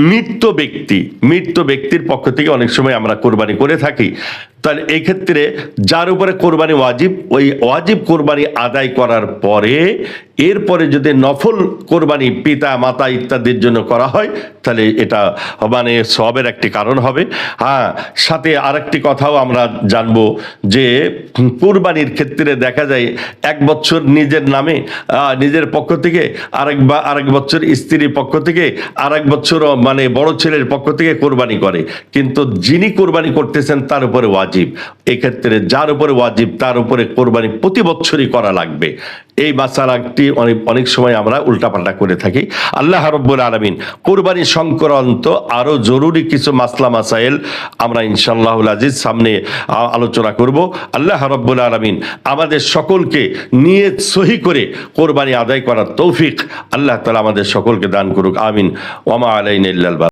মৃত ব্যক্তির পক্ষ থেকে অনেক সময় আমরা কোরবানি করে থাকি। তাহলে এই ক্ষেত্রে যার উপরে কোরবানি ওয়াজিব, ওই ওয়াজিব কোরবানি আদায় করার পরে এরপরে যদি নফল কোরবানি পিতা মাতা ইত্যাদির জন্য করা হয়, তাহলে এটা মানে সওয়াবের একটি কারণ হবে। হ্যাঁ, সাথে আরেকটি কথাও আমরা জানবো যে কোরবানির ক্ষেত্রে দেখা যায় 1 বছর নিজের নামে নিজের পক্ষ থেকে, আরেক বছর স্ত্রীর পক্ষ থেকে, আরেক বছর মানে বড় ছেলের পক্ষ থেকে কোরবানি করে, কিন্তু যিনি কোরবানি করতেছেন তার উপরে ওয়াজিব। এক্ষেত্রে যার উপরে ওয়াজিব তার উপরে কোরবানি প্রতি বছরই করা লাগবে। এই মাসালাটি অনেক সময় আমরা উল্টাপাল্টা করে থাকি। আল্লাহ রাব্বুল আলামিন কোরবানি সংক্রান্ত আরো জরুরি কিছু মাসলা মাসাইল আমরা ইনশাআল্লাহুল আজিজ সামনে আলোচনা করব। আল্লাহ রাব্বুল আলামিন আমাদের সকলকে নিয়ত সহি করে কোরবানি আদায় করার তৌফিক আল্লাহ তাআলা আমাদের সকলকে দান করুক। আমিন। ওয়া মা আলাইনা ইল্লাল বালাগ।